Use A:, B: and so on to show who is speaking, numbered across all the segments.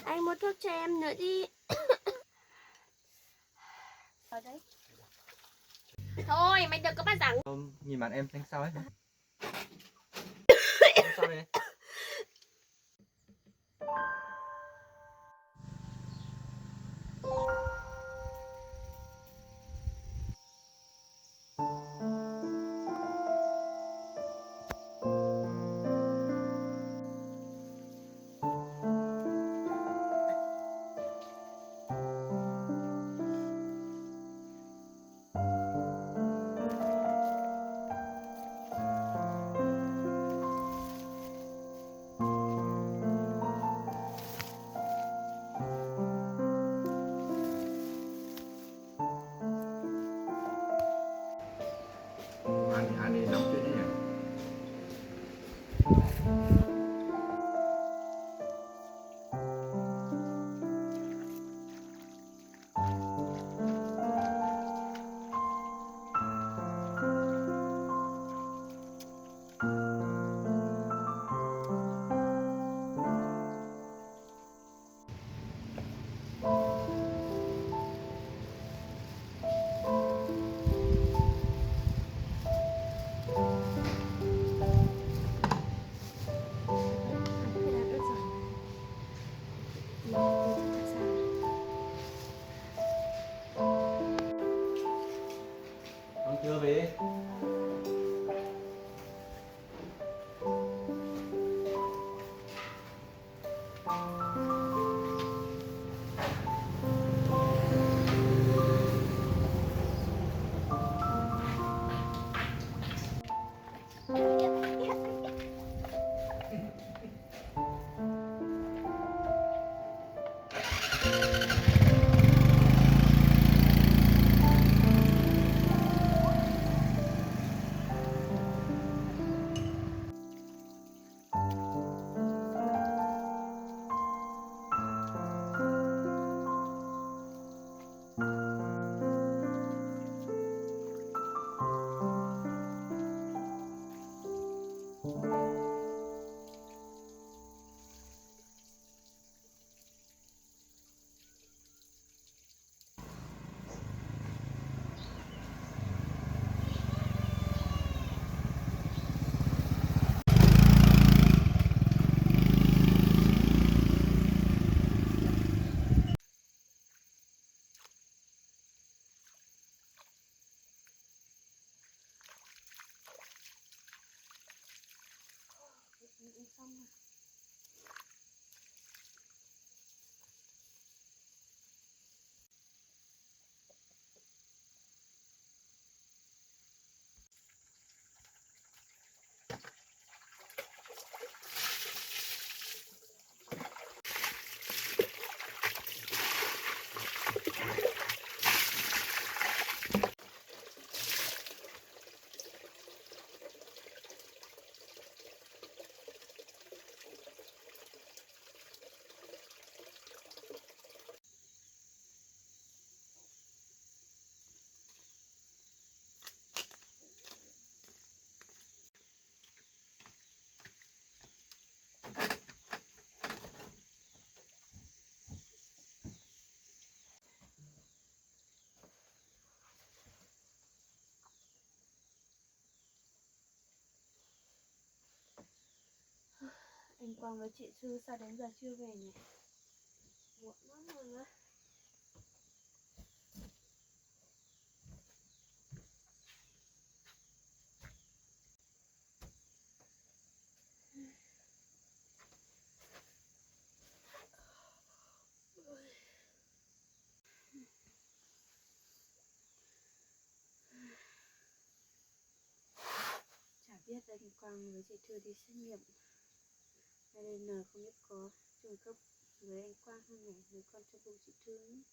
A: Anh mua thuốc cho em nữa đi. Ở đấy. Thôi mày đừng có bắt rằng.
B: Nhìn mặt em xanh sao ấy. Sao đấy? Ăn đi nóng chuyện đấy nhỉ. Con chưa về.
A: Xong rồi. Anh Quang với chị Sư sao đến giờ chưa về nhỉ? Muộn lắm rồi á. Chả biết anh Quang với chị Thư đi xét nghiệm ADN không biết có trùng khớp với anh Quang không nhỉ? Với con cho bụng chị Thư ấy.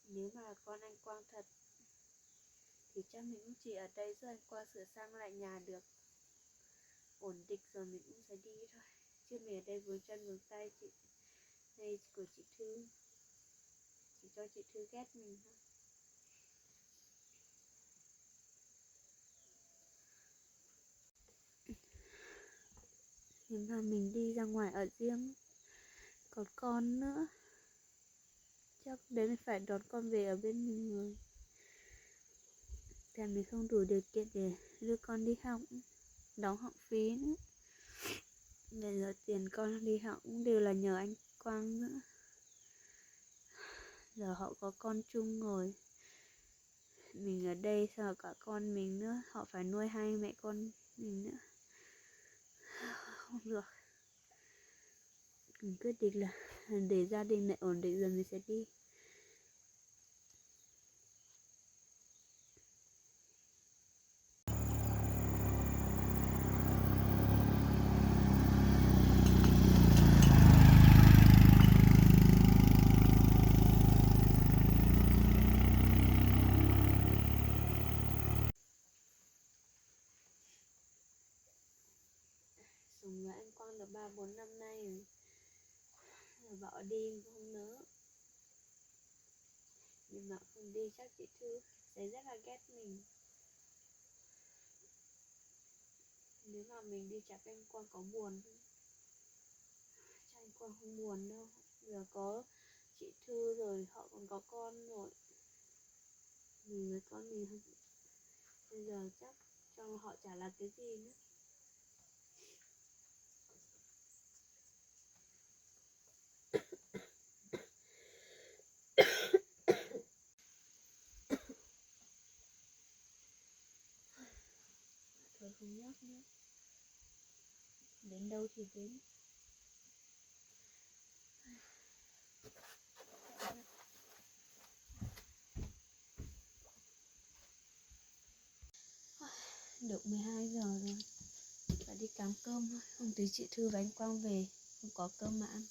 A: Nếu mà là con anh Quang thật thì chắc mình cũng chỉ ở đây rồi anh Quang sửa sang lại nhà được ổn định rồi mình cũng sẽ đi thôi, chứ mình ở đây vướng chân vướng tay chị này của chị Thư, chỉ cho chị Thư ghét mình thôi. Nhưng mà mình đi ra ngoài ở riêng, còn con nữa, chắc đến mình phải đón con về ở bên mình rồi. Tại mình không đủ điều kiện để đưa con đi học, đóng học phí nữa. Bây giờ tiền con đi học cũng đều là nhờ anh Quang nữa. Giờ họ có con chung rồi, mình ở đây sợ cả con mình nữa, họ phải nuôi hai mẹ con mình nữa. Không được. Mình quyết định là để gia đình này ổn định rồi mình sẽ đi. Sống với anh Quang được 3-4 năm nay rồi, bảo đi không nỡ. Nhưng mà không đi chắc chị Thư sẽ rất là ghét mình. Nếu mà mình đi chắc anh Quang có buồn không? Chắc anh Quang không buồn đâu. Giờ có chị Thư rồi, họ còn có con rồi. Mình với con mình bây giờ chắc cho họ chả là cái gì nữa. Thôi không nhắc nữa. Đến đâu thì đến. Được 12 giờ rồi, phải đi cắm cơm thôi. Không tí chị Thư và anh Quang về, không có cơm mà ăn.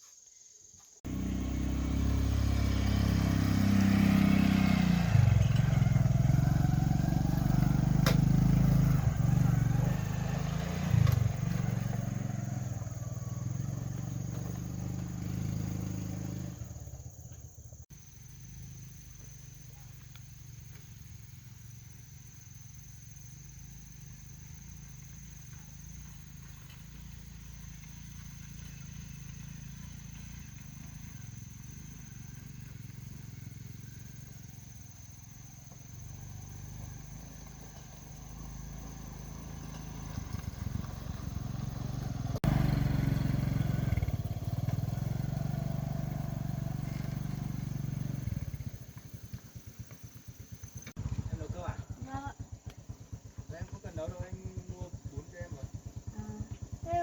B: Em nấu cơm à?
A: Vâng ạ.
B: Đấy, em không cần nấu đâu, anh mua bún cho em rồi.
A: Thế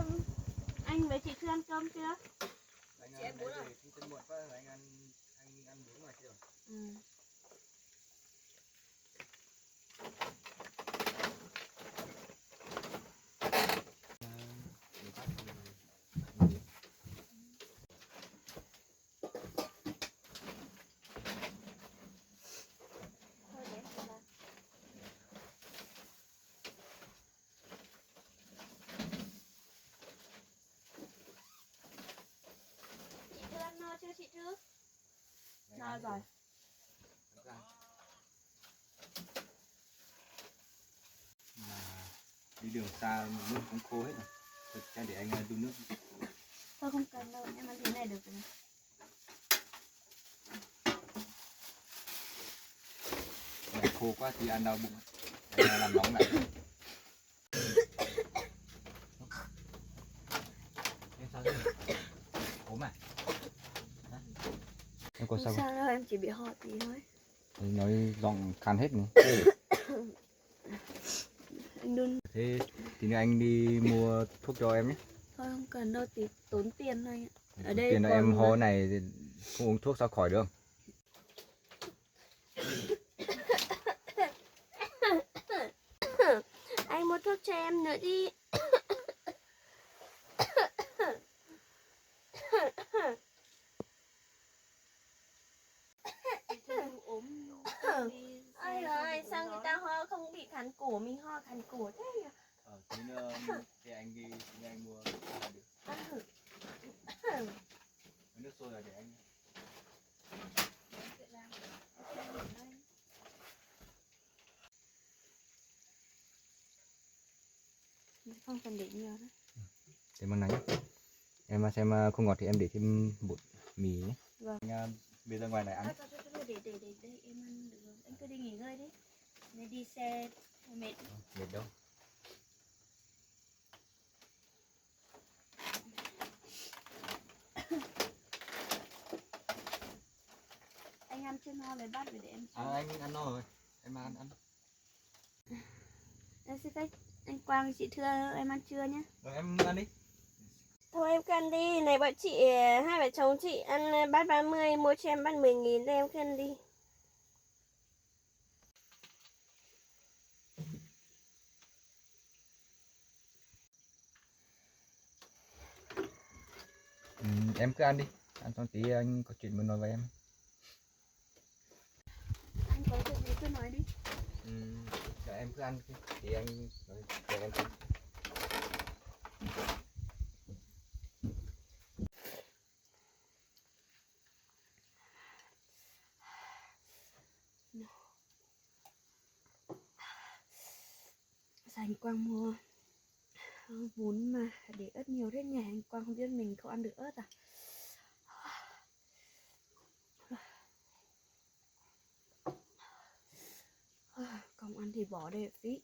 A: anh với chị Thư ăn cơm chưa?
B: Anh ăn bún à? Không chân muộn quá rồi anh ăn bún ngoài kia rồi.
A: Thôi để em làm. Chị Thư ăn no chưa chị Thư? No rồi.
B: Đi đường xa nước cũng khô hết rồi. Thôi, cho để anh đun nước.
A: Thôi không cần đâu, em ăn thế này được rồi.
B: Này khô quá thì ăn đau bụng. Anh làm nóng lại. Em sao thế? Ốm à? Hả? Em có
A: Không
B: sao không?
A: sao đâu, em chỉ bị ho tí thôi.
B: Nói giọng khan hết nữa.
A: Anh đun.
B: Thế tí nữa anh đi mua thuốc cho em nhé.
A: Thôi không cần đâu, tí tốn tiền thôi anh ạ. Ở đây
B: Tiền là em ho này thì không uống thuốc sao khỏi được.
A: Anh mua thuốc cho em nữa đi. Ôi ơi, sao người ta ho không bị khản cổ, mình ho khản cổ thế nhỉ?
B: Tí nữa thì anh đi thì anh mua là được. Nước sôi là để anh.
A: Không cần để nhiều đâu.
B: Xem món này nhé. Em xem không ngọt thì em để thêm bột mì nhé.
A: Vâng.
B: Anh, bây giờ ngoài này ăn.
A: Để em ăn được rồi. Anh cứ đi nghỉ ngơi đi. Nên đi xe mệt.
B: Mệt đâu.
A: Anh ăn chưa no lấy bát để em.
B: Anh ăn no rồi. Em ăn.
A: Em xin phép anh Quang chị Thưa em ăn trưa nhé.
B: Rồi em ăn đi.
C: Thôi em cứ ăn đi, này bọn chị, hai vợ chồng chị ăn bát 30, mua cho em bát 10.000 đây em cứ ăn đi.
B: Em cứ ăn đi. Ăn xong tí anh có chuyện muốn nói với em.
A: Anh có chuyện gì cứ nói đi.
B: Em cứ ăn thì anh nói cho em.
A: Sao anh Quang mua bún mà để ớt nhiều thế nhỉ? Anh Quang không biết mình không ăn được ớt à? Không ăn thì bỏ đi phí,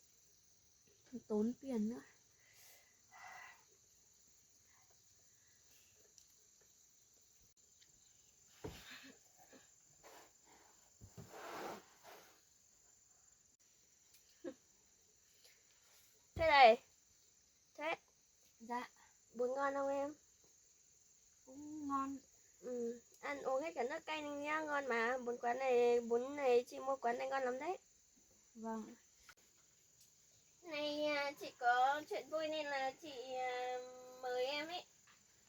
A: tốn tiền nữa.
C: Thế này, thế,
A: Dạ
C: bún ngon không em?
A: cũng ngon.
C: Ăn uống hết cả nước canh nhá, ngon mà, bún này chị mua quán này ngon lắm đấy.
A: Vâng.
C: Này chị có chuyện vui nên là chị mời em ấy.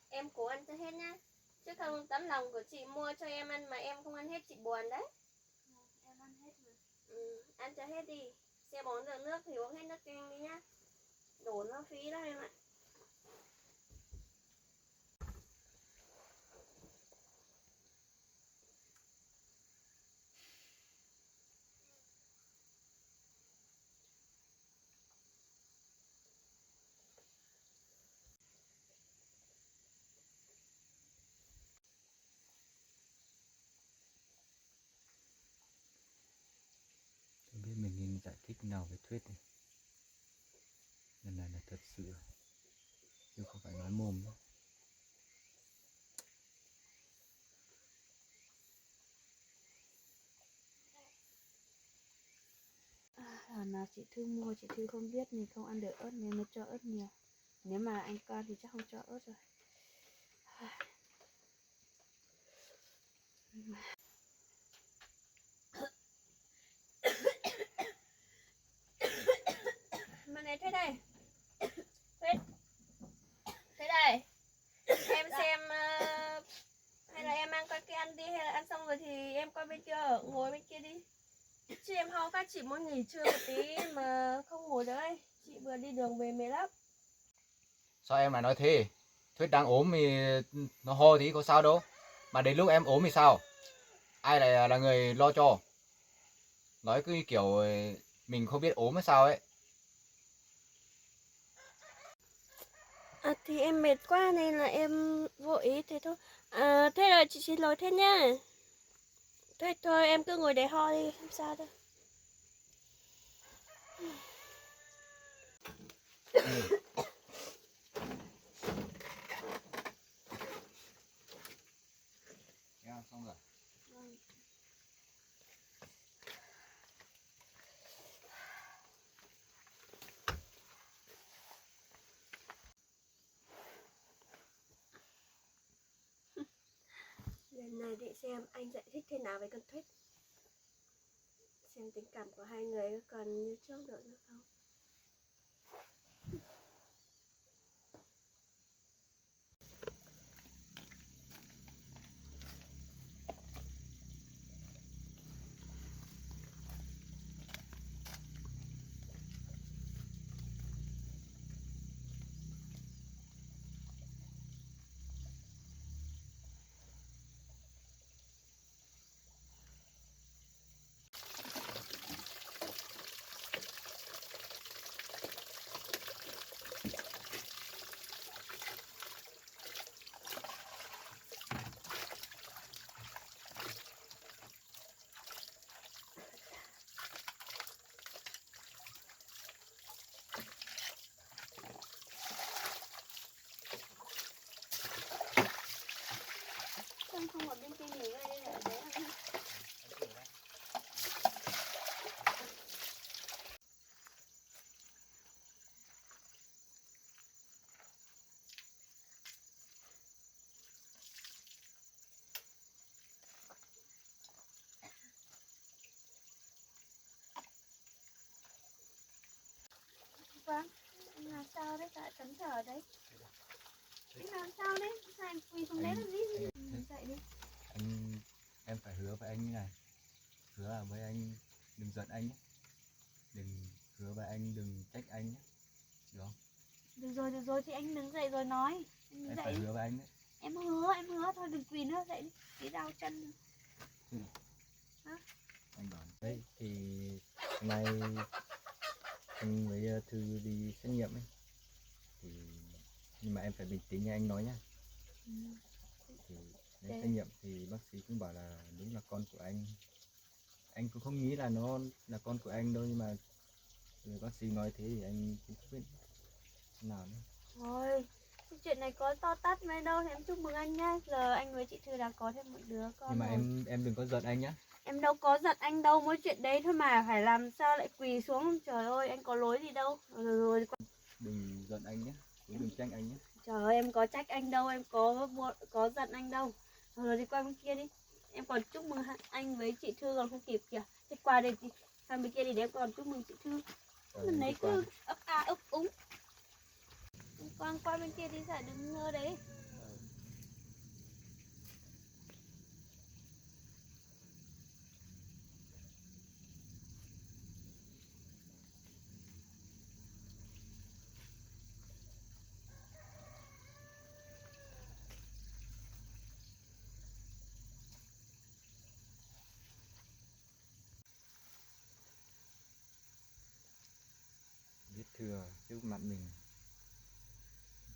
C: Em cố ăn cho hết nhá. Chứ không tấm lòng của chị mua cho em ăn mà em không ăn hết chị buồn đấy.
A: Em ăn hết rồi.
C: Ăn cho hết đi. Xe 4 giờ nước thì uống hết nước canh đi nhá. Đổ nó phí đó em ạ.
B: Không biết mình nên giải thích nào với Thuyết này. Lần này là thật sự chứ không phải nói mồm nữa.
A: Là chị Thư mua, chị Thư không biết mình không ăn được ớt nên mới cho ớt nhiều. Nếu mà anh Quang thì chắc không cho ớt rồi.
C: Mà này thế đây. Thế đây. Em xem hay là em mang qua kia ăn đi, hay là ăn xong rồi thì em qua bên kia ngồi bên kia đi. Chứ em ho phát chị muốn nghỉ trưa một tí mà không ngồi đấy. Chị vừa đi đường về mệt lắm.
B: Sao em lại nói thế? Thuyết đang ốm thì nó ho thì có sao đâu. Mà đến lúc em ốm thì sao? Ai lại là người lo cho? Nói cứ kiểu mình không biết ốm hay sao ấy.
C: Thì em mệt quá nên là em vô ý thế thôi. Thế là chị xin lỗi thế nhá. Thế thôi em cứ ngồi để ho đi, không sao đâu.
B: Xong rồi.
C: Lần này để xem anh giải thích thế nào với con Thuyết. Xem tình cảm của hai người có còn như trước được nữa không.
A: không ở bên kia nghỉ ngơi đây là ở đấy ăn. Vâng, anh làm sao đấy, tại chấn trở đấy. Anh làm sao đấy, sao anh quỳ xuống đấy làm gì? Dậy đi.
B: Em phải hứa với anh như này, hứa là với anh đừng giận anh nhé, hứa với anh đừng trách anh nhé, được không?
A: Được rồi thì anh đứng dậy rồi nói. Anh đứng
B: Em
A: dậy
B: phải
A: đi.
B: hứa với anh đấy.
A: Em hứa thôi đừng quỳ nữa, dậy đi. Tí đau chân.
B: Anh bảo đấy thì hôm nay anh với Thư đi xét nghiệm ấy, thì nhưng mà em phải bình tĩnh như anh nói nhá. Thì đến xét nghiệm thì bác sĩ cũng bảo là đúng là con của anh cũng không nghĩ là nó là con của anh đâu, nhưng mà bác sĩ nói thế thì anh cũng không biết thế nào nữa.
A: Thôi, chuyện này có to tát mấy đâu thì em chúc mừng anh nhá. Giờ anh với chị Thư đã có thêm một đứa con
B: Nhưng mà
A: rồi.
B: em đừng có giận anh nhá.
A: Em đâu có giận anh đâu, mỗi chuyện đấy thôi mà phải làm sao lại quỳ xuống. Trời ơi, anh có lỗi gì đâu. Rồi.
B: Đừng giận anh nhé, cũng đừng trách anh nhé.
A: Trời ơi, em có trách anh đâu, em có giận anh đâu. Rồi đi qua bên kia đi. Em còn chúc mừng anh với chị Thư còn không kịp kìa. Thế qua đây thì sang bên kia thì em còn chúc mừng chị Thư. Mình lấy cứ ấp a ấp úng. Quang qua bên kia đi, sao đứng ngơ đấy.
B: Biết thừa trước mặt mình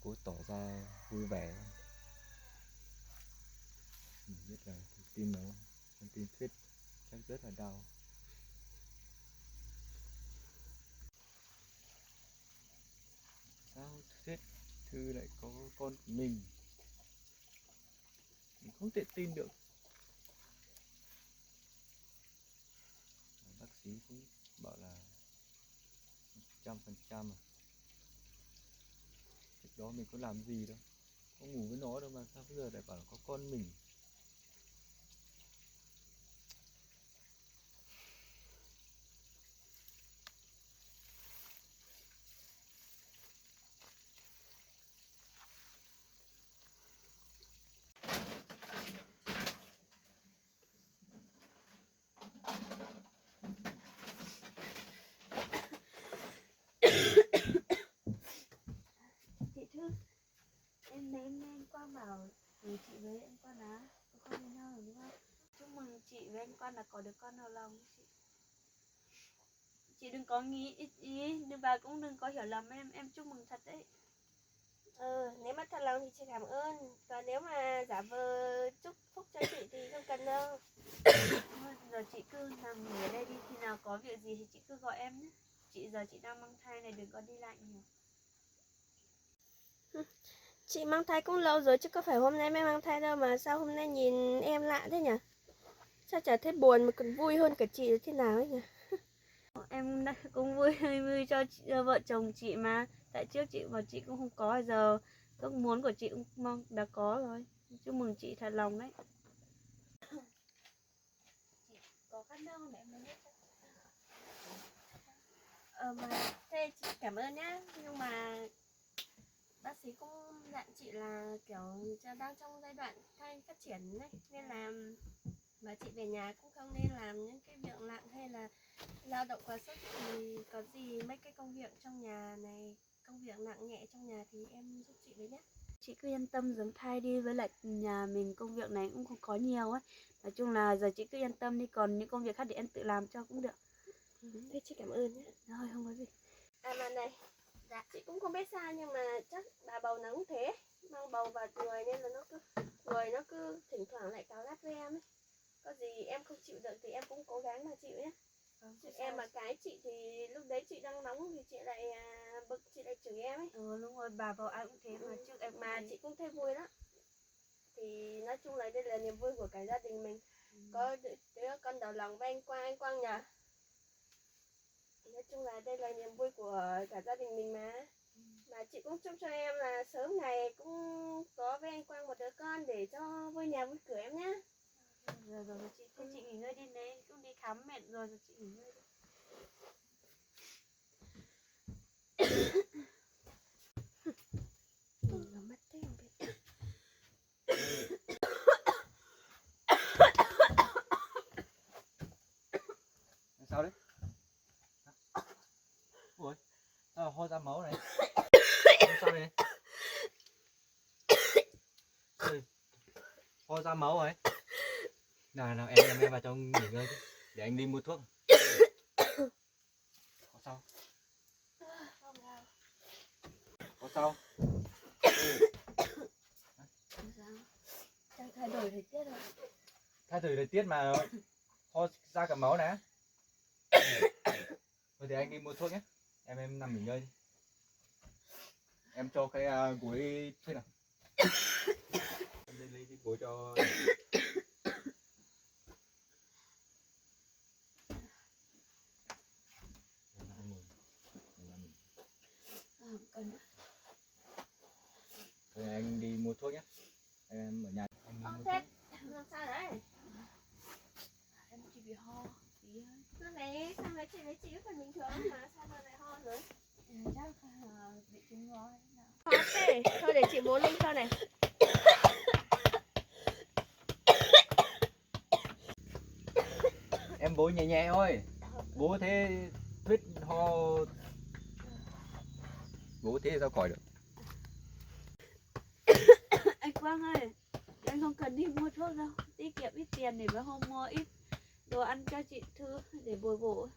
B: cố tỏ ra vui vẻ. Mình biết là tin nó, con tin Thuyết chắc rất là đau. Sao Thuyết Thư lại có con của mình không thể tin được. Bác sĩ cũng bảo là 100% à. Trước đó mình có làm gì đâu, có ngủ với nó đâu mà sao bây giờ lại bảo là có con mình.
A: Chị Thư, em Quang bảo chị với anh Quang đã có con với nhau rồi đúng không? Chúc mừng chị với anh Quang là có đứa con đầu lòng chị. Chị đừng có nghĩ ý, bà cũng đừng có hiểu lầm em chúc mừng thật đấy.
C: Nếu mà thật lòng thì chị cảm ơn. Còn nếu mà giả vờ chúc phúc cho chị thì không cần đâu.
A: Thôi, giờ chị cứ nằm nghỉ ở đây đi, khi nào có việc gì thì chị cứ gọi em nhé. Giờ chị đang mang thai này, đừng có đi lại nhiều.
C: Chị mang thai cũng lâu rồi chứ có phải hôm nay mới mang thai đâu mà sao hôm nay nhìn em lạ thế nhỉ? Sao chả thấy buồn mà còn vui hơn cả chị là thế nào ấy nhỉ?
A: Em cũng vui vui cho vợ chồng chị mà. Tại trước chị bảo chị cũng không có, giờ ước muốn của chị cũng mong đã có rồi. Chúc mừng chị thật lòng đấy. Chị có khát nước không để em lấy nước cho?
C: Mà thế chị cảm ơn nhá. Nhưng mà bác sĩ cũng dặn chị là kiểu đang trong giai đoạn thai phát triển đấy, nên là mà chị về nhà cũng không nên làm những cái việc nặng hay là lao động quá sức. Thì có gì mấy cái công việc trong nhà này, công việc nặng nhẹ trong nhà thì em giúp chị với nhé.
A: Chị cứ yên tâm dưỡng thai đi, với lại nhà mình công việc này cũng không có nhiều ấy. Nói chung là giờ chị cứ yên tâm đi, còn những công việc khác thì em tự làm cho cũng được.
C: Thế chị cảm ơn nhé.
A: Thôi không có gì.
C: À mà này, dạ chị cũng không biết sao nhưng mà chắc bà bầu nó cũng thế, mang bầu vào người nên là nó cứ thỉnh thoảng lại cáu gắt với em ấy. Có gì em không chịu được thì em cũng cố gắng mà chịu nhé. Chứ em mà cái chị thì lúc đấy chị đang nóng thì chị lại bực, chị lại chửi em ấy.
A: Đúng rồi, bà vào ai cũng thế mà trước em
C: Mà chị cũng thấy vui lắm. thì nói chung là đây là niềm vui của cả gia đình mình. Có đứa con đầu lòng với anh Quang nhỉ. Nói chung là đây là niềm vui của cả gia đình mình mà. Mà chị cũng chúc cho em là sớm ngày cũng có với anh Quang một đứa con để cho vui nhà vui cửa em nhá.
A: Rồi chị, thế chị nghỉ ngơi đi đấy, cũng đi khám mẹ rồi chị nghỉ ngơi đi.
C: Nó mất thế không biết.
B: Sao đấy? Ui, sao ho ra máu này? Sao đây? Ui, ho ra máu rồi. Nào em vào trong nghỉ ngơi đi. Để anh đi mua thuốc. Có sao? Có sao?
A: Đang thay đổi thời tiết rồi.
B: Thay đổi thời tiết mà ho ra cả máu nè. Thôi thì anh đi mua thuốc nhé. Em nằm nghỉ ngơi đi. Em cho cái gối thế nào. Em lấy cái gối cho.
A: Cần.
B: Thôi anh đi mua thuốc nhé. Em ở nhà em đi mua thuốc.
C: Thế làm sao đấy?
A: Em chỉ bị ho tí thôi.
C: Sao này chị với chị còn bình thường mà sao giờ lại ho rồi?
A: Chắc là bị trúng gió hay nào.
C: Ho thế. Thôi để chị bố lưng cho này.
B: Em bố nhẹ nhẹ thôi. Bố thế Thuyết ho. Bố thế sao khỏi được.
A: Anh Quang ơi, anh không cần đi mua thuốc đâu, tiết kiệm ít tiền để mà hôm mua ít đồ ăn cho chị Thư để bồi bổ.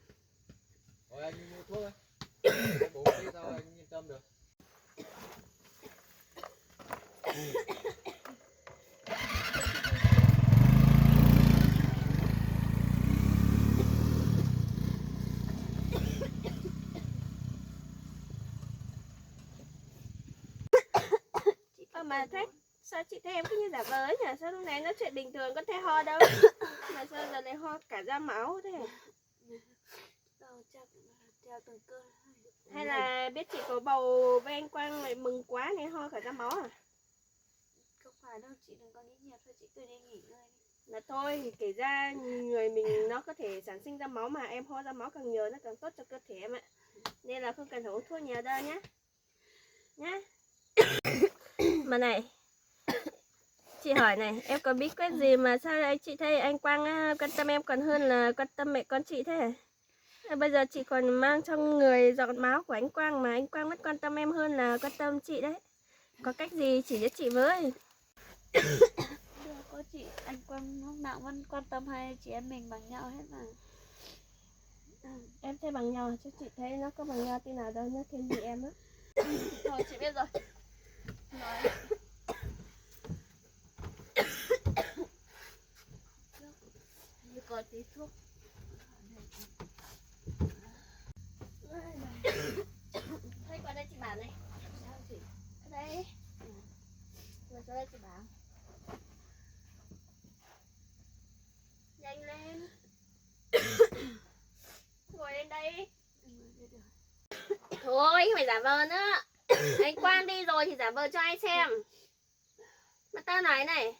B: Thôi anh đi mua thuốc thôi. Bố thế sao anh yên tâm được.
C: Mà thế sao chị thấy em cứ như giả vờ ấy nhỉ? Sao lúc này nói chuyện bình thường có thấy ho đâu? Mà sao giờ này ho cả ra máu thế?
A: Đâu chắc là theo từng cơn.
C: Hay là biết chị có bầu với anh Quang lại mừng quá nên ho cả ra máu à?
A: Không phải đâu, chị đừng có nghĩ nhiều thôi, chị cứ đi nghỉ ngơi đi.
C: Là thôi thì kể ra người mình nó có thể sản sinh ra máu mà em ho ra máu càng nhiều nó càng tốt cho cơ thể em ạ. Nên là không cần phải uống thuốc nhiều đâu nhá. Nhá. Mà này, chị hỏi này, em có bí quyết gì mà sao lại chị thấy anh Quang quan tâm em còn hơn là quan tâm mẹ con chị thế? Bây giờ chị còn mang trong người giọt máu của anh Quang mà anh Quang vẫn quan tâm em hơn là quan tâm chị đấy. Có cách gì chỉ cho chị với.
A: Đâu có chị, anh Quang lúc nào vẫn quan tâm hai chị em mình bằng nhau hết mà.
C: Em thấy bằng nhau chứ chị thấy nó có bằng nhau tí nào đâu, nó thiên vị em á.
A: Thôi chị biết rồi. Nói. Như có tí thuốc.
C: Thôi qua đây chị bảo này.
A: Sao chị?
C: Ở đây. Ngồi xuống đây chị bảo. Nhanh lên. Ngồi lên đây. Thôi mày giả vờ nữa. Anh Quang đi rồi thì giả vờ cho ai xem. Mà tao nói này,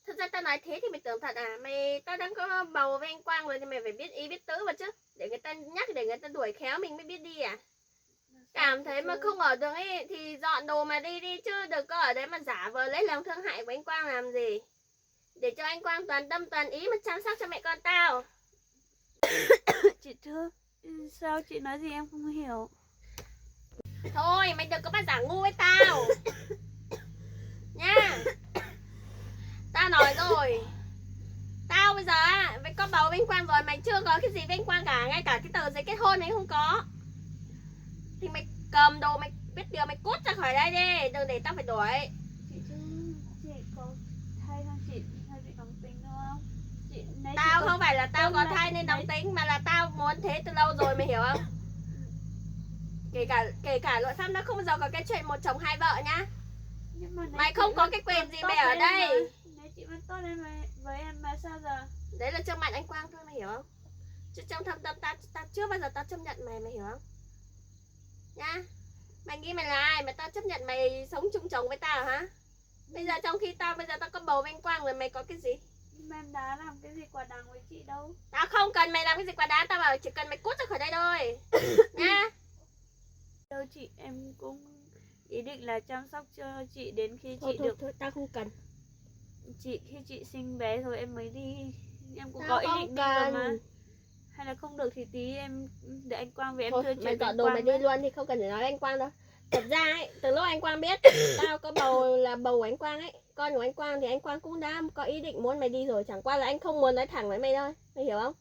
C: thật ra tao nói thế thì mày tưởng thật à? Tao đang có bầu với anh Quang rồi thì mày phải biết ý biết tứ mà chứ. Để người ta nhắc, để người ta đuổi khéo mình mới biết đi à? Cảm thấy mà không ở được ấy thì dọn đồ mà đi đi chứ đừng có ở đấy mà giả vờ lấy lòng thương hại của anh Quang làm gì. Để cho anh Quang toàn tâm toàn ý mà chăm sóc cho mẹ con tao.
A: Chị Thư, sao chị nói gì em không hiểu.
C: Thôi mày đừng có mà giả ngu với tao nha. Tao nói rồi, tao bây giờ mày có bầu với anh Quang rồi, mày chưa có cái gì với anh Quang cả, ngay cả cái tờ giấy kết hôn ấy không có. Thì mày cầm đồ, mày biết điều mày cút ra khỏi đây đi, đừng để tao phải đuổi.
A: Chị Thư, chị có thai không chị? Hay bị nóng tính đúng không? Chị,
C: Tao không phải là tao có thai nên nóng tính, mà là tao muốn thế từ lâu rồi, mày hiểu không? Kể cả luật pháp nó không bao giờ có cái chuyện một chồng hai vợ nhá.
A: Nhưng mà
C: Mày không có cái quyền gì mày ở đây.
A: Nếu chị vẫn tốt lên với em mà sao giờ?
C: Đấy là trông mặt anh Quang thôi, mày hiểu không? Chứ trong thâm tâm ta chưa bao giờ tao chấp nhận mày, mày hiểu không? Nhá. Mày nghĩ mày là ai mà tao chấp nhận mày sống chung chồng với tao hả? Bây giờ trong khi tao có bầu với anh Quang rồi, mày có cái gì?
A: Nhưng mà em đã làm cái gì quá đáng với chị đâu.
C: Tao không cần mày làm cái gì quá đáng, tao bảo chỉ cần mày cút ra khỏi đây thôi. Nhá.
A: Đâu chị, em cũng ý định là chăm sóc cho chị đến khi
C: Thôi,
A: chị
C: thôi,
A: được
C: thôi, tao không cần.
A: khi chị sinh bé rồi em mới đi. Em cũng
C: Tao
A: có ý
C: không
A: định đi rồi
C: cần.
A: mà. Hay là không được thì tí em để anh Quang về em
C: Thôi,
A: thưa
C: mày
A: chuyện
C: dọn
A: anh
C: đồ
A: Quang
C: mày đi
A: đấy.
C: luôn thì không cần phải nói anh Quang đâu. Thật ra ấy, từ lúc anh Quang biết tao có bầu là bầu của anh Quang ấy, con của anh Quang, thì anh Quang cũng đã có ý định muốn mày đi rồi. Chẳng qua là anh không muốn nói thẳng với mày thôi, mày hiểu không?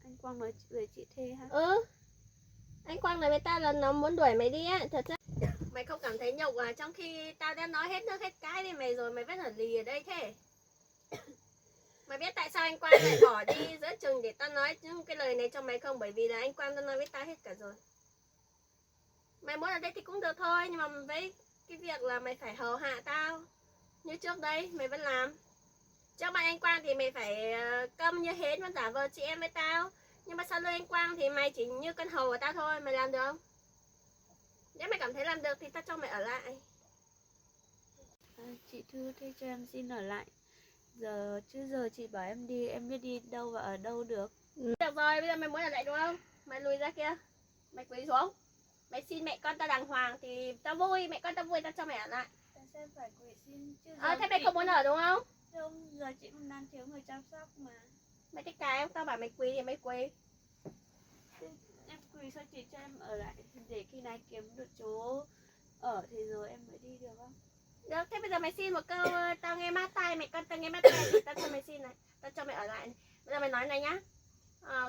A: Anh Quang nói với chị thế hả?
C: Ừ. Anh Quang nói với tao là nó muốn đuổi mày đi á. Thật ra mày không cảm thấy nhục à? Trong khi tao đã nói hết nước hết cái với mày rồi, mày vẫn ở lì ở đây thế. Mày biết tại sao anh Quang lại bỏ đi giữa chừng để tao nói những cái lời này cho mày không? Bởi vì là anh Quang đã nói với tao hết cả rồi. Mày muốn ở đây thì cũng được thôi, nhưng mà với cái việc là mày phải hầu hạ tao như trước đây mày vẫn làm. Trước mặt anh Quang thì mày phải câm như hến, vẫn giả vờ chị em với tao. Nhưng mà sau lưng anh Quang thì mày chỉ như con hầu của tao thôi. Mày làm được không? Nếu mày cảm thấy làm được thì tao cho mày ở lại.
A: Chị Thư thế cho em xin ở lại. Giờ chị bảo em đi, em biết đi đâu và ở đâu được.
C: Được rồi, bây giờ mày muốn ở lại đúng không? Mày lùi ra kia. Mày quỳ xuống. Mày xin mẹ con tao đàng hoàng thì tao vui. Mẹ con tao vui tao cho mày ở lại.
A: Tại sao em phải quỳ xin chứ?
C: Thế mày không muốn ở đúng không?
A: Không, giờ chị cũng đang thiếu người chăm sóc mà.
C: Mày thích cái không? Tao bảo mày quỳ thì mày quỳ.
A: Em quỳ sao chị cho em ở lại để khi nào kiếm được chỗ ở thì rồi em mới đi được không?
C: Được, thế bây giờ mày xin một câu tao nghe mát tai, mẹ con tao nghe mát tai thì tao cho mày xin này. Tao cho mày ở lại này. Bây giờ mày nói này nhá.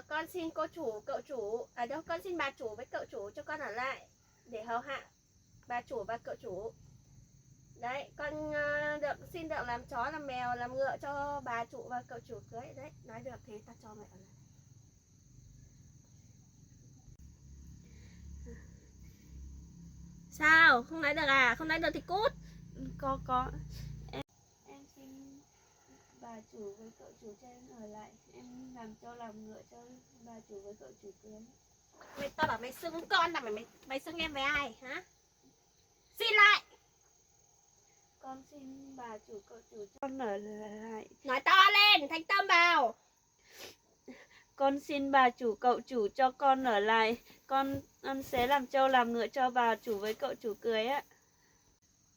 C: Con xin cô chủ, cậu chủ. Đâu, con xin bà chủ với cậu chủ cho con ở lại để hầu hạ bà chủ và cậu chủ. Đấy, con xin được làm chó, làm mèo, làm ngựa cho bà chủ và cậu chủ cưới. Đấy, nói được thế tao cho mày ở lại. Sao? Không nói được à? Không nói được thì cút.
A: Có. Em xin bà chủ với cậu chủ cho em ở lại. Em làm cho làm ngựa cho bà chủ với cậu chủ cưới.
C: Tao bảo mày xưng con là mày xưng em với ai hả? Xin lại.
A: Con xin bà chủ cậu chủ cho con ở lại.
C: Nói to lên, thành tâm vào.
A: Con xin bà chủ cậu chủ cho con ở lại. Con sẽ làm trâu làm ngựa cho bà chủ với cậu chủ cưới á.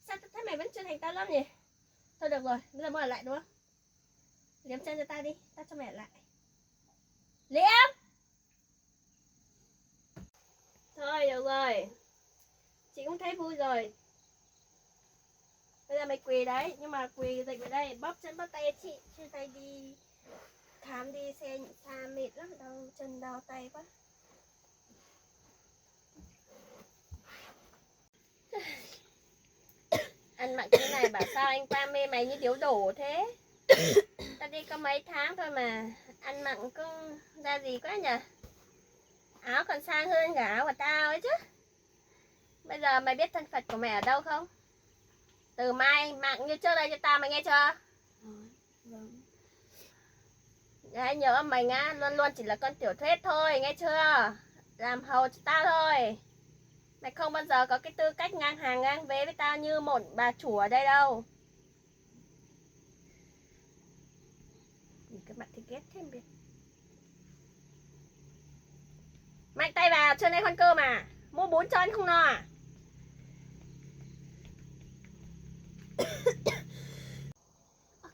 C: Sao tao thấy mày vẫn chưa thành tâm lắm nhỉ? Thôi được rồi, bây giờ muốn ở lại đúng không? Liếm chân cho tao đi, tao cho mày ở lại. Liếm. Thôi được rồi. Chị cũng thấy vui rồi. Bây giờ mày quỳ đấy, nhưng mà quỳ dịch vào đây, bóp chân bóp tay chị, chia tay đi khám đi xe xa mệt lắm, đau chân đau tay quá. Ăn mặc thế này bảo sao anh Quang mê mày như điếu đổ thế. Ta đi có mấy tháng thôi mà ăn mặc cứ ra gì quá nhỉ. Áo còn sang hơn cả áo của tao ấy chứ. Bây giờ mày biết thân phận của mày ở đâu không? Từ mai mặc như trước đây cho tao, mày nghe chưa?
A: Vâng.
C: Đấy, nhớ mình á, luôn luôn chỉ là con tiểu thuyết thôi, nghe chưa? Làm hầu cho tao thôi. Mày không bao giờ có cái tư cách ngang hàng ngang vế với tao như một bà chủ ở đây đâu. Nhìn các bạn thì ghét thêm biết. Mạnh tay vào, trưa nay khoan cơm à? Mua bún cho ăn không no à?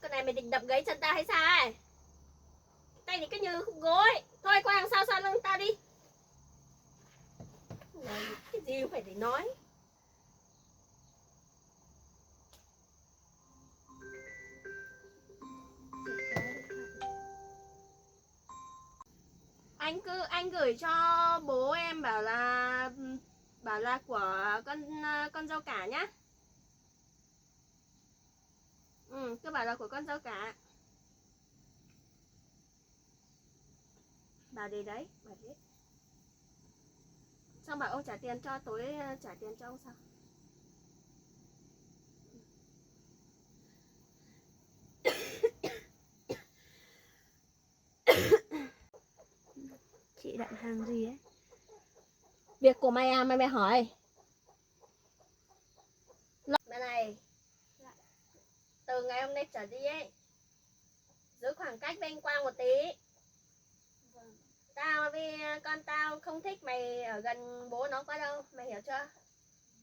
C: Cái này mày định đập gãy chân tao hay sao ấy? Tay thì cứ như khúc gối. Thôi qua đằng sau sau lưng tao đi. Cái gì cũng phải để nói. Anh gửi cho bố em bảo là của con dâu cả nhá. Cứ bảo là của con dâu cả. Bảo để đấy, bảo biết. Xong bảo ông trả tiền cho, tối trả tiền cho ông sao?
A: đặt hàng gì ấy.
C: Việc của mày à, mày hỏi. Mẹ này, từ ngày hôm nay trở đi ấy, giữ khoảng cách với anh Quang một tí.
A: Vâng.
C: Tao với con tao không thích mày ở gần bố nó quá đâu, mày hiểu chưa?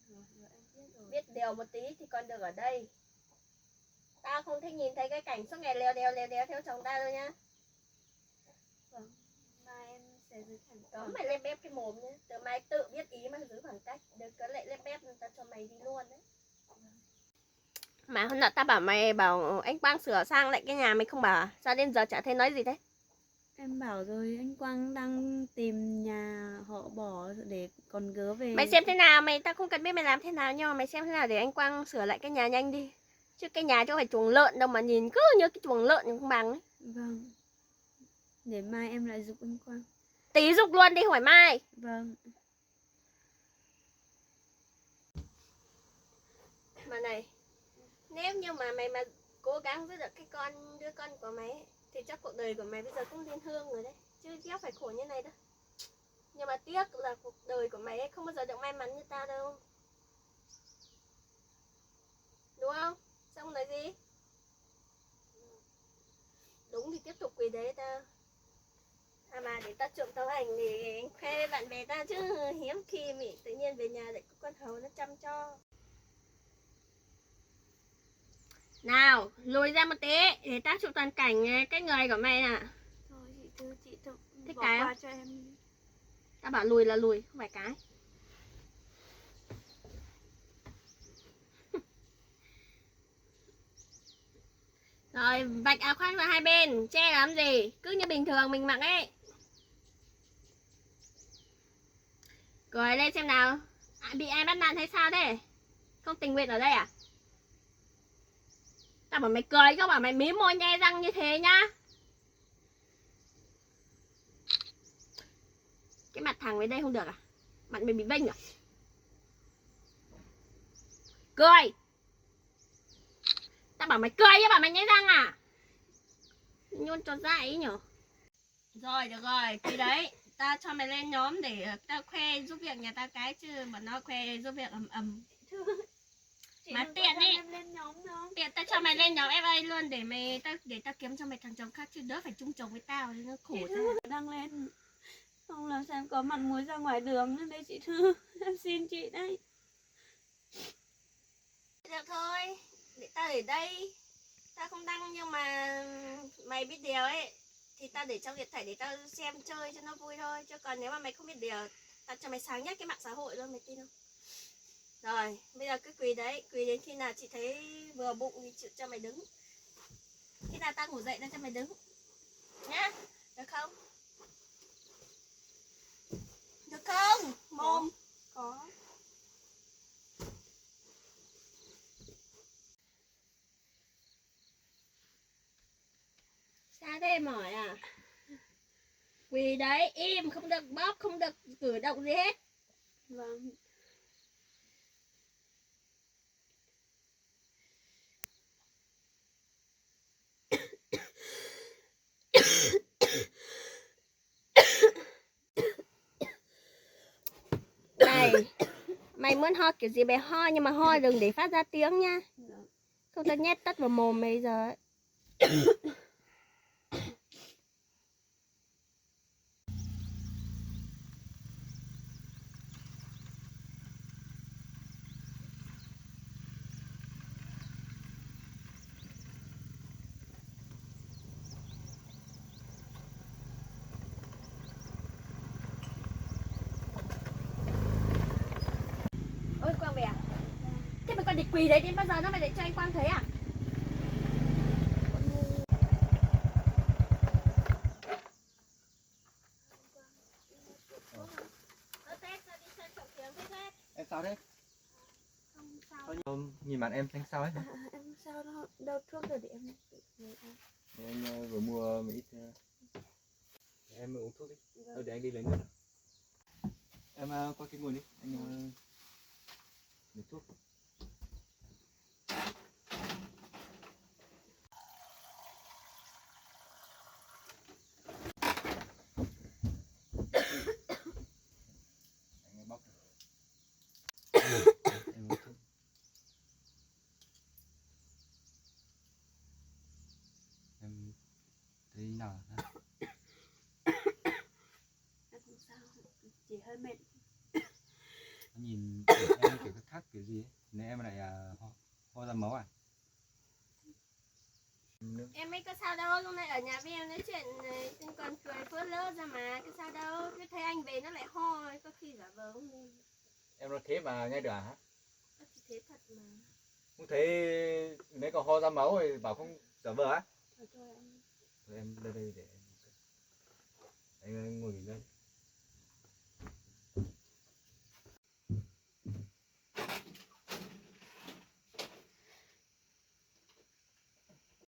A: Rồi, em biết rồi.
C: Biết điều một tí thì còn được ở đây. Tao không thích nhìn thấy cái cảnh suốt ngày lèo đèo theo chồng tao đâu nhá.
A: Vâng. Mai em sẽ giữ khoảng
C: Đó
A: cách.
C: mày lép bép cái mồm nhá. Từ mai tự biết ý mà giữ khoảng cách. Đừng có lại lép bép người ta cho mày đi luôn đấy. Mà hôm nọ tao bảo anh Quang sửa sang lại cái nhà mày không bảo à? Sao đến giờ chả thấy nói gì thế?
A: Em bảo rồi, anh Quang đang tìm nhà họ bỏ để còn gớ về.
C: Mày xem thế nào, tao không cần biết mày làm thế nào, nhưng mà mày xem thế nào để anh Quang sửa lại cái nhà nhanh đi. Chứ cái nhà chứ không phải chuồng lợn đâu mà nhìn cứ như cái chuồng lợn nhưng không bằng ấy.
A: Vâng. Để mai em lại giúp anh Quang.
C: Tí dục luôn đi, hỏi mai.
A: Vâng.
C: Mà này, nếu như mà mày mà cố gắng giữ được cái đứa con của mày ấy, thì chắc cuộc đời của mày bây giờ cũng lên hương rồi đấy. Chứ ghét phải khổ như này đâu. Nhưng mà tiếc là cuộc đời của mày ấy không bao giờ được may mắn như tao đâu. Đúng không? Sao không nói gì? Đúng thì tiếp tục quỳ đấy tao. À mà để tao trộm tấm ảnh để khoe với bạn bè tao chứ hiếm khi mị tự nhiên về nhà lại có con hầu nó chăm cho. Nào, lùi ra một tí để tao chụp toàn cảnh cái người của mày nè.
A: Thôi chị Thư, chị Thư
C: Thích
A: bỏ
C: cái
A: qua
C: không?
A: cho em.
C: Tao bảo lùi là lùi, không phải cái. Rồi, vạch áo khoác ra hai bên, che làm gì? Cứ như bình thường mình mặc ấy. Cười lên xem nào. Bị ai bắt nạt hay sao thế? Không tình nguyện ở đây à? Tao bảo mày cười, không bảo mày mím môi nhe răng như thế nhá. Cái mặt thằng với đây không được à? Mặt mày bị vênh à? Cười. Tao bảo mày cười chứ bảo mày nhe răng à? Nhôn cho dại ý nhở. Rồi được rồi, thì đấy. Tao cho mày lên nhóm để tao khoe giúp việc nhà tao cái chứ mà nó khoe giúp việc ầm. Mà tiện ý. Tiện tao cho mày lên nhóm FA luôn để tao kiếm cho mày thằng chồng khác chứ đỡ phải chung chồng với tao thì nó khổ thế.
A: Đăng lên. Không làm sao em có mặt mũi ra ngoài đường nữa đây chị Thư. Em xin chị đấy.
C: Được thôi, để tao để đây. Tao không đăng nhưng mà mày biết điều ấy thì tao để trong điện thoại để tao xem chơi cho nó vui thôi. Chứ còn nếu mà mày không biết điều, tao cho mày sáng nhất cái mạng xã hội luôn, mày tin không? Rồi, bây giờ cứ quỳ đấy, quỳ đến khi nào chị thấy vừa bụng thì chị cho mày đứng. Khi nào tao ngủ dậy tao cho mày đứng. Nhá, được không? Được không? Mồm.
A: Có.
C: Sao thế mỏi à? Quỳ đấy, im, không được bóp, không được cử động gì hết.
A: Vâng.
C: Này, mày muốn ho kiểu gì mày ho, nhưng mà ho đừng để phát ra tiếng nha. Không tao nhét tất vào mồm mày giờ ấy. Ôi Quang về à? Thế mày còn định quỳ đấy đến bao giờ nữa mày để cho anh Quang thấy à?
B: Em sao thế?
A: Không sao.
B: Không, nhìn mặt em sao ấy?
A: Em sao đâu, đâu thuốc rồi để em về ăn.
B: Em vừa mua một ít. Em uống thuốc đi. Để anh đi lấy nước. Em qua cái nguồn đi, anh lấy thuốc.
D: ho ra máu à?
C: Em ấy có sao đâu, lúc này ở nhà với em nói chuyện còn cười phớt lớ ra mà, cái sao đâu, cứ thấy anh về nó lại ho, có khi giả vờ không nên.
B: Em nói thế mà nghe được hả?
C: Thì thế thật mà.
B: Không thấy mấy con ho ra máu rồi bảo không giả vờ á?
C: Thôi anh.
B: Thôi em lên đây để em ngồi nghỉ ngơi.